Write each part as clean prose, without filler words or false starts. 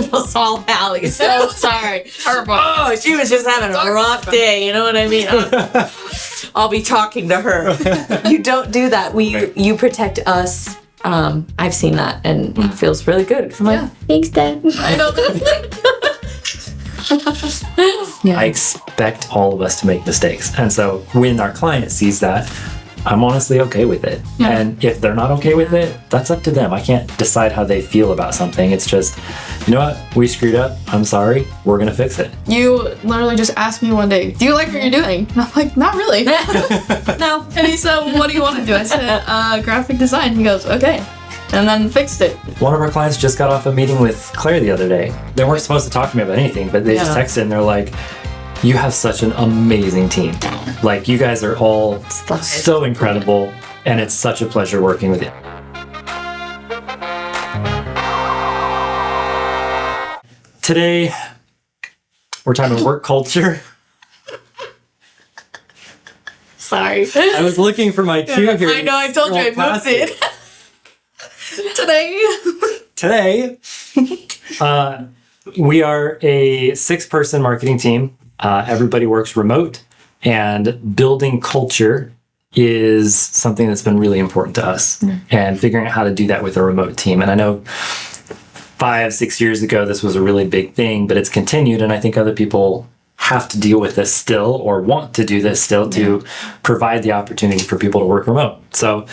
Small Hallie. So sorry. Oh, she was just having a rough day. You know what I mean? I'll be talking to her. You don't do that. You protect us. I've seen that, and it feels really good. I'm like, thanks, Dad. I know. I expect all of us to make mistakes. And so when our client sees that, I'm honestly okay with it. Yeah. And if they're not okay with it, that's up to them. I can't decide how they feel about something. It's just, you know what? We screwed up. I'm sorry. We're going to fix it. You literally just asked me one day, do you like what you're doing? And I'm like, not really. No. And he said, what do you want to do? I said, graphic design. He goes, okay. And then fixed it. One of our clients just got off a meeting with Claire the other day. They weren't supposed to talk to me about anything, but they just texted and they're like, you have such an amazing team. Like, you guys are all so incredible, and it's such a pleasure working with you. Today, we're talking work culture. Sorry. I was looking for my cue here. I know, I told you I moved it. Today, we are a 6-person marketing team. Everybody works remote, and building culture is something that's been really important to us, and figuring out how to do that with a remote team. And I know 5-6 years ago, this was a really big thing, but it's continued. And I think other people have to deal with this still, or want to do this still, to provide the opportunity for people to work remote. So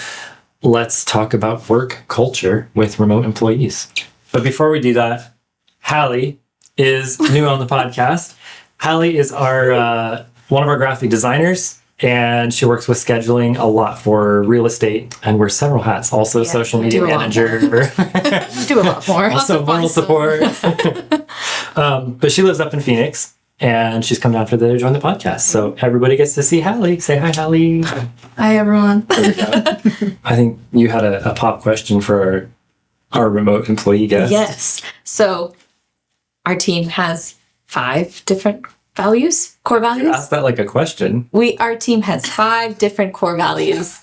let's talk about work culture with remote employees. But before we do that, Hallie is new on the podcast. Hallie is our one of our graphic designers, and she works with scheduling a lot for real estate, and wears several hats. Also, social media manager. Do a lot more. Also, moral support. But she lives up in Phoenix, and she's come down to join the podcast. So everybody gets to see Hallie. Say hi, Hallie. Hi, everyone. I think you had a pop question for our remote employee guest. Yes. So our team has 5 different values, core values. Ask that like a question. Our team has 5 different core values.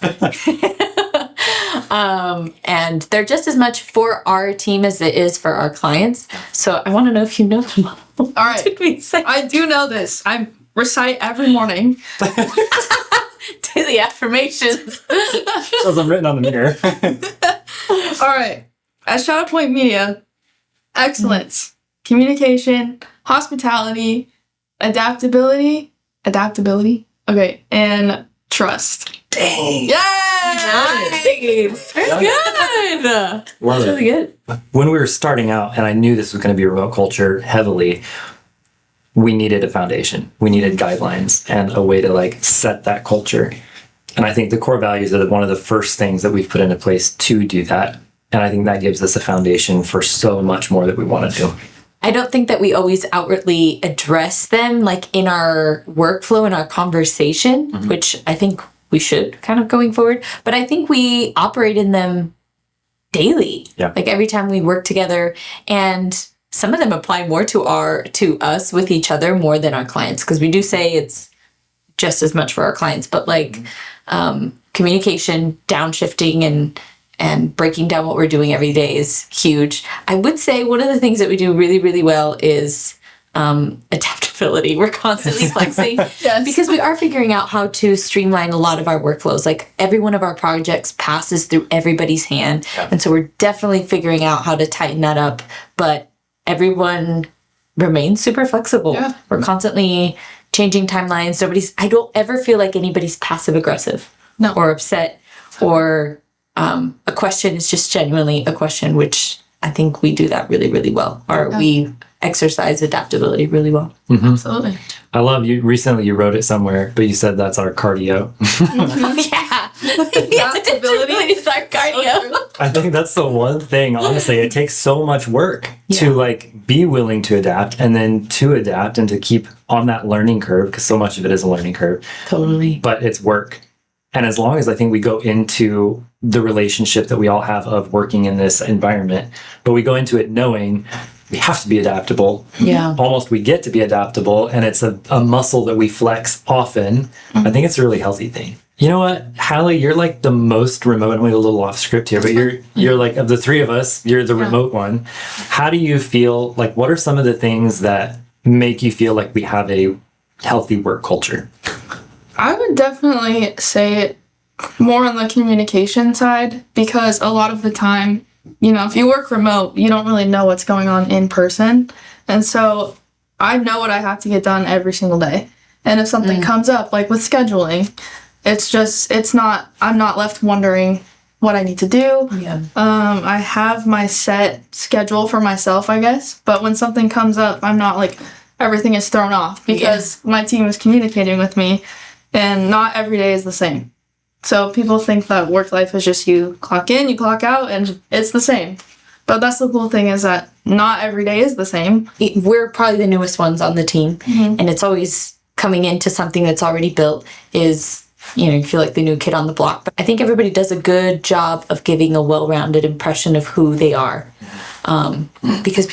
And they're just as much for our team as it is for our clients. So I want to know if you know them all. All right. Did we say? I do know this. I recite every morning. Daily affirmations. Those are written on the mirror. All right. At Shadowpoint Media, excellence, communication, hospitality, adaptability, okay, and trust. Dang. Yay! Nice. Very good. Love That's really good. When we were starting out, and I knew this was going to be remote culture heavily, we needed a foundation. We needed guidelines and a way to like set that culture. And I think the core values are one of the first things that we've put into place to do that. And I think that gives us a foundation for so much more that we want to do. I don't think that we always outwardly address them like in our workflow, in our conversation, which I think we should kind of going forward. But I think we operate in them daily. Yeah. Like every time we work together, and some of them apply more to us with each other more than our clients. Because we do say it's just as much for our clients, but like communication, downshifting, and breaking down what we're doing every day is huge. I would say one of the things that we do really, really well is adaptability. We're constantly flexing because we are figuring out how to streamline a lot of our workflows. Like every one of our projects passes through everybody's hand. Yeah. And so we're definitely figuring out how to tighten that up. But everyone remains super flexible. Yeah. We're constantly changing timelines. I don't ever feel like anybody's passive aggressive or upset, or a question is just genuinely a question, which I think we do that really, really well. We exercise adaptability really well. Mm-hmm. Absolutely. I love you. Recently you wrote it somewhere, but you said that's our cardio. Adaptability is our cardio. I think that's the one thing, honestly. It takes so much work to like be willing to adapt, and then to adapt and to keep on that learning curve, because so much of it is a learning curve. Totally. But it's work. And as long as I think we go into the relationship that we all have of working in this environment, but we go into it knowing we have to be adaptable. Yeah. Almost we get to be adaptable, and it's a muscle that we flex often. I think it's a really healthy thing. You know what, Hallie, you're like the most remote. I'm going a little off script here, but you're like, of the three of us, you're the remote one. How do you feel, like, what are some of the things that make you feel like we have a healthy work culture? I would definitely say more on the communication side, because a lot of the time, if you work remote, you don't really know what's going on in person. And so I know what I have to get done every single day. And if something comes up, like with scheduling, I'm not left wondering what I need to do. Yeah. I have my set schedule for myself, I guess. But when something comes up, I'm not like, everything is thrown off because my team is communicating with me, and not every day is the same. So people think that work life is just you clock in, you clock out, and it's the same. But that's the cool thing, is that not every day is the same. We're probably the newest ones on the team, and it's always coming into something that's already built is, you feel like the new kid on the block. But I think everybody does a good job of giving a well-rounded impression of who they are. Because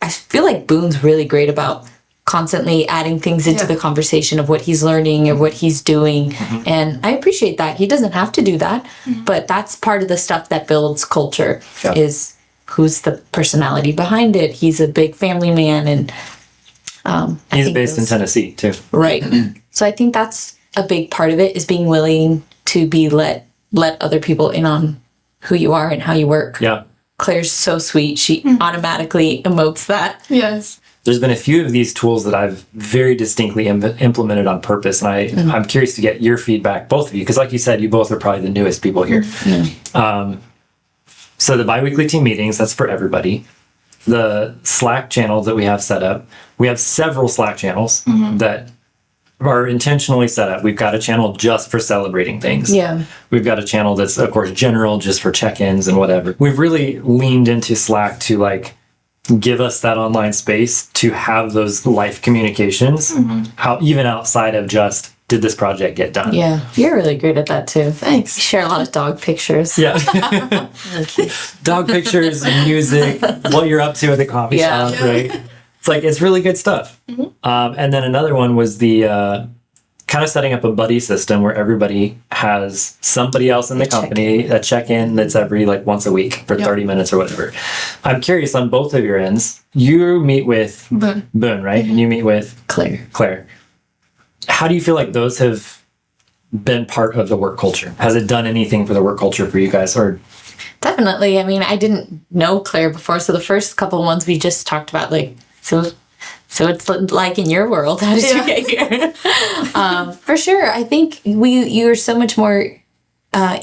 I feel like Boone's really great about constantly adding things into the conversation of what he's learning or what he's doing. And I appreciate that. He doesn't have to do that, but that's part of the stuff that builds culture is who's the personality behind it. He's a big family man, and he's based in Tennessee too. Right. So I think that's a big part of it, is being willing to be let other people in on who you are and how you work. Yeah. Claire's so sweet. She automatically emotes that. Yes. There's been a few of these tools that I've very distinctly implemented on purpose, and I'm curious to get your feedback, both of you, because like you said, you both are probably the newest people here. So the biweekly team meetings, that's for everybody. The Slack channels that we have set up, we have several Slack channels that are intentionally set up. We've got a channel just for celebrating things. Yeah. We've got a channel that's, of course, general, just for check-ins and whatever. We've really leaned into Slack to give us that online space to have those life communications, even outside of just, did this project get done? Yeah. You're really great at that too. Thanks. You share a lot of dog pictures. Yeah. Dog pictures, music, what you're up to at the coffee shop, right? It's really good stuff. And then another one was the kind of setting up a buddy system where everybody has somebody else in the company, a check-in that's every once a week for 30 minutes or whatever. I'm curious, on both of your ends, you meet with Boone, right? And you meet with Claire. How do you feel like those have been part of the work culture? Has it done anything for the work culture for you guys? Or Definitely. I mean, I didn't know Claire before, so the first couple of ones we just talked about, so it's like in your world. How did you get here? For sure. I think you're so much more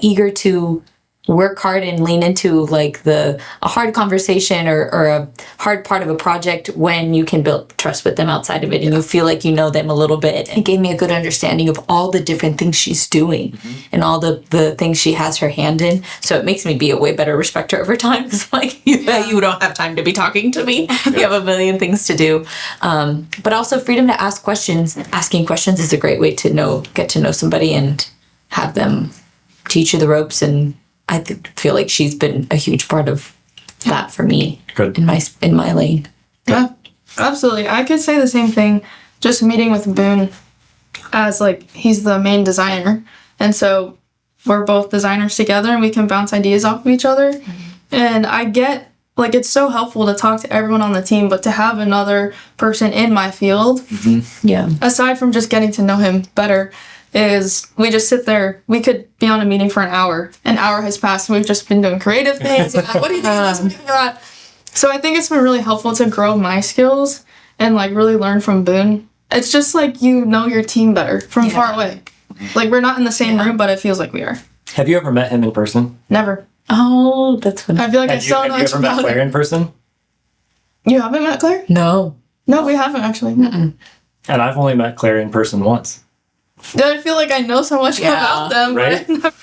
eager to work hard and lean into a hard conversation or a hard part of a project when you can build trust with them outside of it, and you feel like you know them a little bit. It gave me a good understanding of all the different things she's doing and all the things she has her hand in. So it makes me be a way better respecter over time, because you don't have time to be talking to me. You have a million things to do. But also freedom to ask questions. Asking questions is a great way to get to know somebody and have them teach you the ropes, and I feel like she's been a huge part of that for me. Good. in my lane. Yeah, absolutely. I could say the same thing. Just meeting with Boone, as he's the main designer, and so we're both designers together, and we can bounce ideas off of each other. And I get it's so helpful to talk to everyone on the team, but to have another person in my field, aside from just getting to know him better, is we just sit there. We could be on a meeting for an hour. An hour has passed, and we've just been doing creative things. What do you think of this? What do you think of that? So I think it's been really helpful to grow my skills and really learn from Boone. It's just you know your team better from far away. We're not in the same room, but it feels like we are. have you ever met him in person? Never. Oh, that's funny. I feel like Have you ever met Claire in person? You haven't met Claire? No. No, we haven't actually. And I've only met Claire in person once. I feel like I know so much about them. Right? But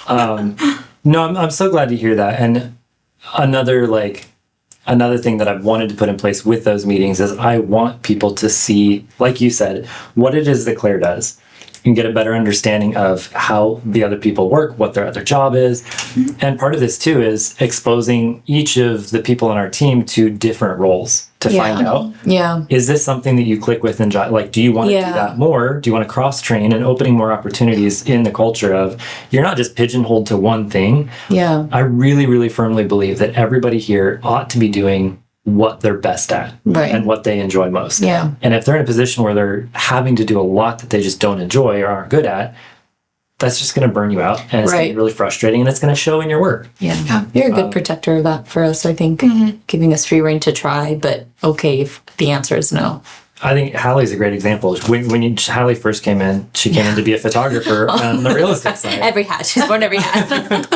No, I'm so glad to hear that. And another thing that I've wanted to put in place with those meetings is I want people to see, like you said, what it is that Claire does, and get a better understanding of how the other people work, what their other job is. And part of this too is exposing each of the people on our team to different roles. to find out, is this something that you click with and like, do you want to do that more? Do you want to cross train, and opening more opportunities in the culture of you're not just pigeonholed to one thing. I really, really firmly believe that everybody here ought to be doing what they're best at and what they enjoy most. And if they're in a position where they're having to do a lot that they just don't enjoy or aren't good at, that's just going to burn you out, and it's going to be really frustrating, and it's going to show in your work. You're a good protector of that for us, I think, giving us free rein to try, but okay if the answer is no. I think Hallie's a great example. When Hallie first came in, she came in to be a photographer on the real estate side. Every hat. She's worn every hat.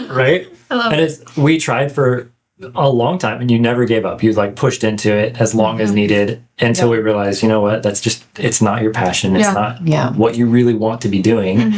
Right? I love it. We tried for a long time, and you never gave up. You like pushed into it as long as needed until we realized, you know what, that's just, it's not your passion. It's not what you really want to be doing.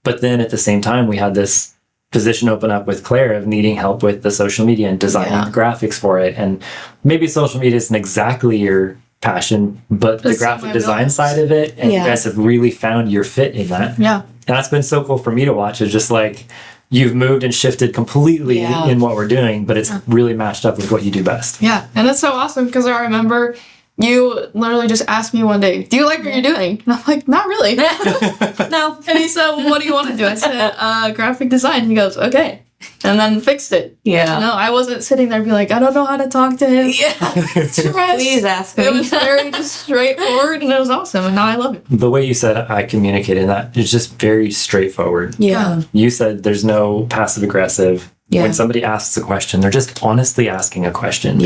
But then at the same time, we had this position open up with Claire of needing help with the social media and designing the graphics for it. And maybe social media isn't exactly your passion, but the graphic design side of it, and you guys have really found your fit in that. And that's been so cool for me to watch. It's just like, you've moved and shifted completely in what we're doing, but it's really matched up with what you do best. And it's so awesome because I remember you literally just asked me one day, do you like what you're doing? And I'm like, not really. No. And he said, well, what do you want to do? I said, graphic design. He goes, okay. And then fixed it. No, I wasn't sitting there being like, I don't know how to talk to him. Please ask me. It was very just straightforward, and it was awesome, and now I love it. The way you said I communicated that is just very straightforward. You said there's no passive aggressive. When somebody asks a question, they're just honestly asking a question.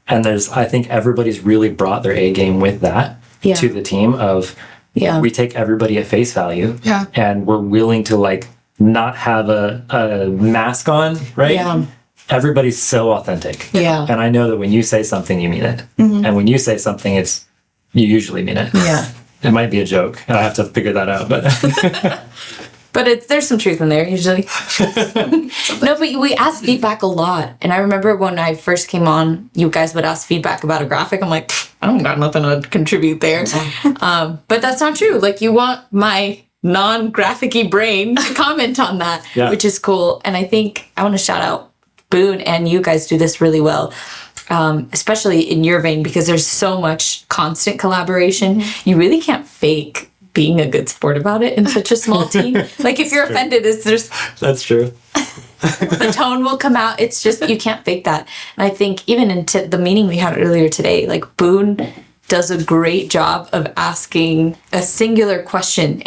And I think everybody's really brought their A game with that to the team of, we take everybody at face value, and we're willing to like not have a mask on, right? Everybody's so authentic. And I know that when you say something, you mean it. And when you say something, you usually mean it. It might be a joke, and I have to figure that out, but but there's some truth in there usually. No, but we ask feedback a lot, and I remember when I first came on, you guys would ask feedback about a graphic. I'm like, I don't got nothing to contribute there. But that's not true. Like, you want my non-graphic-y brain to comment on that, which is cool. And I think I want to shout out Boone, and you guys do this really well, especially in your vein, because there's so much constant collaboration. You really can't fake being a good sport about it in such a small team. Like, if you're offended, it's just... That's true. The tone will come out. It's just, you can't fake that. And I think even into the meeting we had earlier today, like, Boone does a great job of asking a singular question,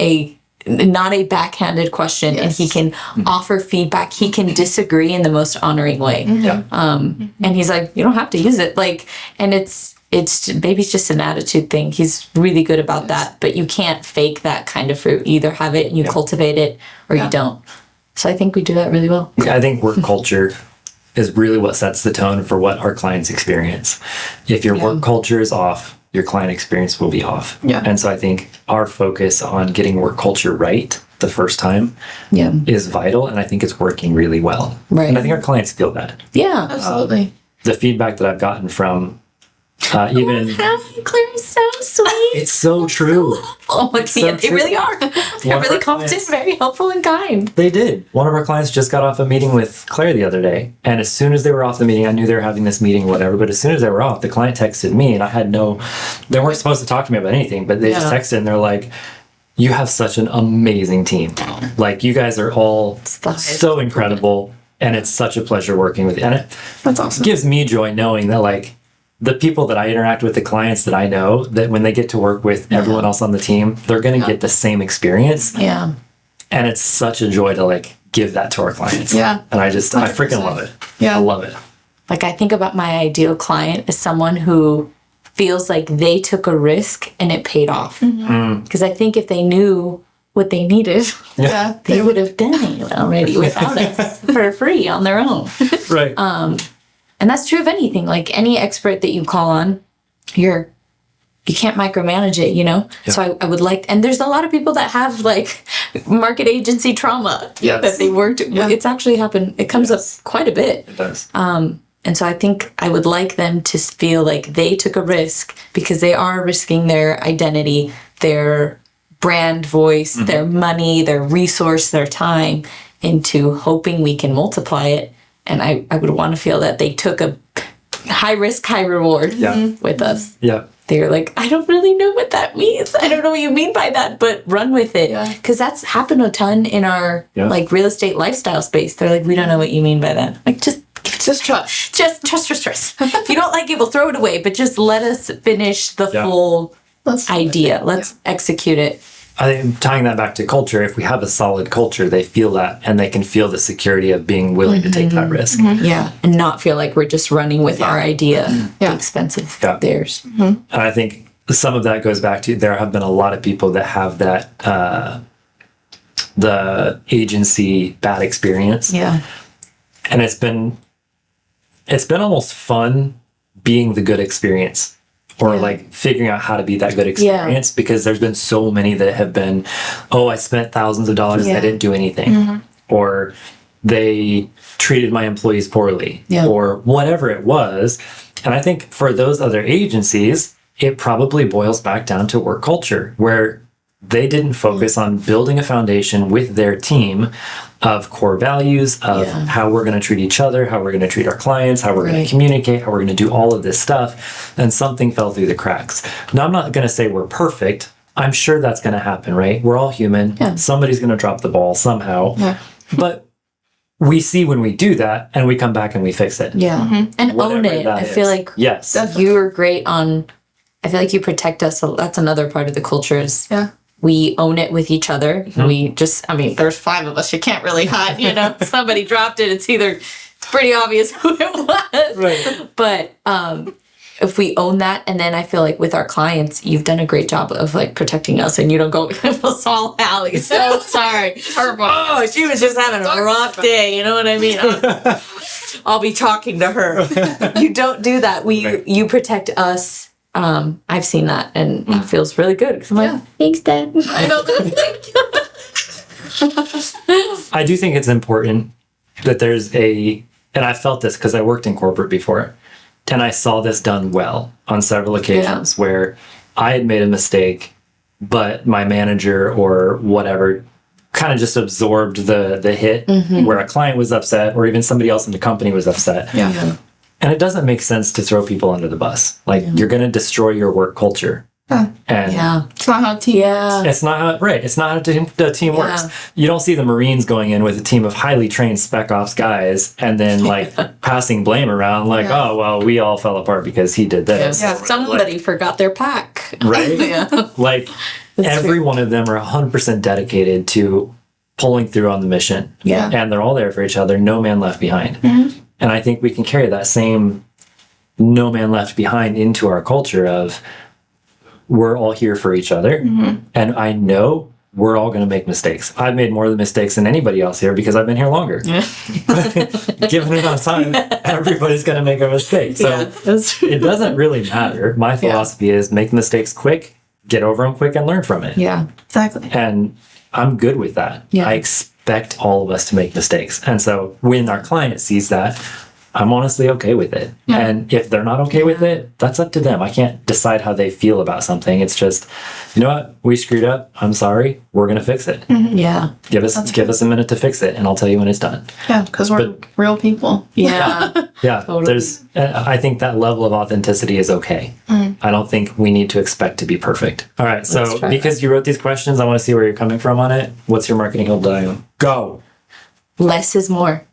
not a backhanded question, and he can offer feedback. He can disagree in the most honoring way. And he's like, you don't have to use it. Like, and it's maybe it's just an attitude thing. He's really good about that, but you can't fake that kind of fruit. You either have it and you cultivate it, or you don't. So I think we do that really well. I think work culture is really what sets the tone for what our clients experience. If your work culture is off, your client experience will be off. And so I think our focus on getting work culture right the first time is vital, and I think it's working really well. And I think our clients feel that. Absolutely. The feedback that I've gotten from even... Claire is so sweet. It's so true. Oh my God, they really are. They're really competent, very helpful and kind. They did. One of our clients just got off a meeting with Claire the other day, and as soon as they were off the meeting, I knew they were having this meeting, whatever, but as soon as they were off, the client texted me, and I had they weren't supposed to talk to me about anything, but they just texted, and they're like, you have such an amazing team. Like, you guys are all so incredible, and it's such a pleasure working with you. And that's awesome. It gives me joy knowing that, like, the people that I interact with, the clients that I know, that when they get to work with everyone else on the team, they're going to get the same experience. And it's such a joy to like give that to our clients. And I freaking love it. I love it. Like, I think about my ideal client as someone who feels like they took a risk and it paid off. Because I think if they knew what they needed, they would have done it already without us for free on their own. Right. And that's true of anything. Like, any expert that you call on, you can't micromanage it, you know? So I would like, and there's a lot of people that have like market agency trauma that they worked. It's actually happened. It comes up quite a bit. It does. And so I think I would like them to feel like they took a risk, because they are risking their identity, their brand voice, their money, their resource, their time into hoping we can multiply it. And I would want to feel that they took a high risk, high reward with us. Yeah. They're like, I don't really know what that means. I don't know what you mean by that, but run with it. Because that's happened a ton in our like real estate lifestyle space. They're like, we don't know what you mean by that. Like, just trust. Just trust. If you don't like it, we'll throw it away. But just let us finish the full idea. Let's execute it. I think tying that back to culture, if we have a solid culture, they feel that and they can feel the security of being willing to take that risk. Yeah. And not feel like we're just running with our idea at the expense of theirs. And I think some of that goes back to there have been a lot of people that have that the agency bad experience. Yeah. And it's been almost fun being the good experience. Or like figuring out how to be that good experience because there's been so many that have been, oh, I spent thousands of dollars and I didn't do anything. Or they treated my employees poorly or whatever it was. And I think for those other agencies, it probably boils back down to work culture where they didn't focus on building a foundation with their team of core values of how we're going to treat each other, how we're going to treat our clients, how we're going to communicate, how we're going to do all of this stuff. And something fell through the cracks. Now, I'm not going to say we're perfect. I'm sure that's going to happen, right? We're all human. Yeah. Somebody's going to drop the ball somehow. Yeah. But we see when we do that and we come back and we fix it. Yeah. And own it. I feel like you were great on, I feel like you protect us. So that's another part of the culture is we own it with each other. We just, I mean, there's 5 of us. You can't really hide, you know. Somebody dropped it. It's pretty obvious who it was. Right. But if we own that, and then I feel like with our clients, you've done a great job of like protecting us, and you don't go, Saul Allie, so sorry. Oh, she was just having a rough day. You know what I mean? I'll be talking to her. You don't do that. You protect us. I've seen that, and it feels really good. I'm like, thanks, Dad. I know. I do think it's important that there's and I felt this because I worked in corporate before, and I saw this done well on several occasions where I had made a mistake, but my manager or whatever kind of just absorbed the hit where a client was upset or even somebody else in the company was upset. Yeah. And it doesn't make sense to throw people under the bus. Like, you're going to destroy your work culture. And it's not how a team works. It's not how, it's not how the team works. You don't see the Marines going in with a team of highly trained spec ops guys and then like passing blame around like, oh, well, we all fell apart because he did this. Yeah. Somebody forgot their pack. Right? Like, every one of them are 100% dedicated to pulling through on the mission. Yeah. And they're all there for each other. No man left behind. And I think we can carry that same no man left behind into our culture of we're all here for each other. And I know we're all going to make mistakes. I've made more of the mistakes than anybody else here because I've been here longer. Given enough time, everybody's going to make a mistake. So it doesn't really matter. My philosophy is make mistakes quick, get over them quick, and learn from it. Yeah, exactly. And I'm good with that. I expect all of us to make mistakes. And so when our client sees that, I'm honestly okay with it. And if they're not okay with it, that's up to them. I can't decide how they feel about something. It's just, you know what? We screwed up. I'm sorry. We're going to fix it. Yeah. Give us a minute to fix it, and I'll tell you when it's done. Yeah, because we're real people. Yeah. Totally. I think that level of authenticity is okay. I don't think we need to expect to be perfect. All right. So because you wrote these questions, I want to see where you're coming from on it. What's your marketing hill diagram? Go. Less is more.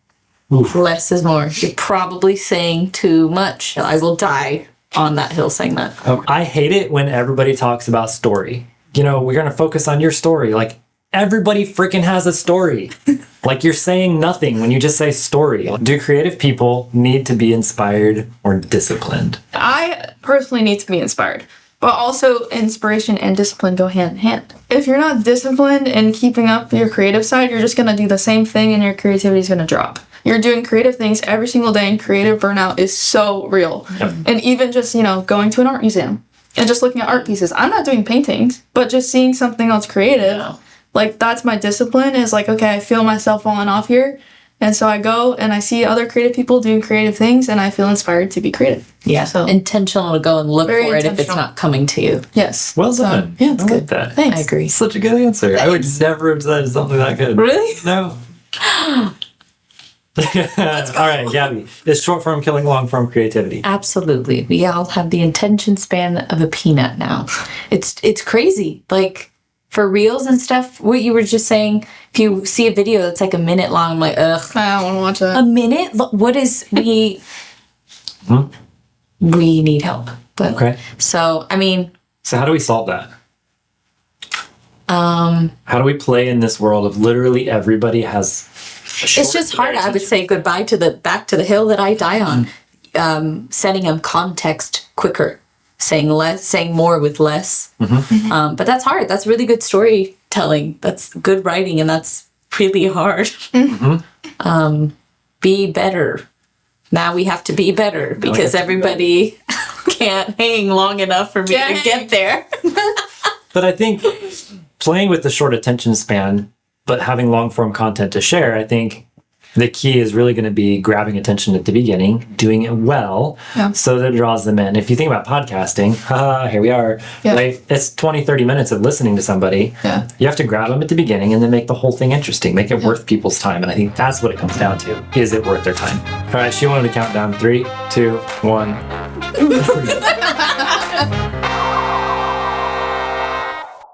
Oof. Less is more. You're probably saying too much. I will die on that hill saying that. I hate it when everybody talks about story. You know, we're going to focus on your story. Like, everybody freaking has a story. Like, you're saying nothing when you just say story. Do creative people need to be inspired or disciplined? I personally need to be inspired. But also, inspiration and discipline go hand in hand. If you're not disciplined and keeping up your creative side, you're just going to do the same thing and your creativity is going to drop. You're doing creative things every single day, and creative burnout is so real. And even just, going to an art museum and just looking at art pieces. I'm not doing paintings, but just seeing something else creative, like, that's my discipline is like, okay, I feel myself falling off here. And so I go and I see other creative people doing creative things, and I feel inspired to be creative. Yeah, so intentional to go and look for it if it's not coming to you. Yes. Well done. Yeah, it's good. Like that. Thanks. I agree. Such a good answer. Thanks. I would never have said something that good. Really? No. All right, Gabby. Is short form killing long form creativity? Absolutely. We all have the attention span of a peanut now. It's crazy. Like for reels and stuff, what you were just saying, if you see a video that's like a minute long, I'm like, ugh. I don't want to watch A it. minute? What is we need help. But Okay. so I mean, So how do we solve that? How do we play in this world of literally everybody has it's just hard. I would say goodbye to the back to the hill that I die on. Sending them context quicker, saying less, saying more with less. But that's hard. That's really good storytelling. That's good writing, and that's really hard. Be better. Now we have to be better because everybody can't hang long enough for me to get there. But I think playing with the short attention span, but having long form content to share, I think the key is really going to be grabbing attention at the beginning, doing it well, so that it draws them in. If you think about podcasting, here we are, right? It's 20, 30 minutes of listening to somebody. Yeah. You have to grab them at the beginning and then make the whole thing interesting, make it worth people's time. And I think that's what it comes down to. Is it worth their time? All right, she wanted to count down 3, 2, 1.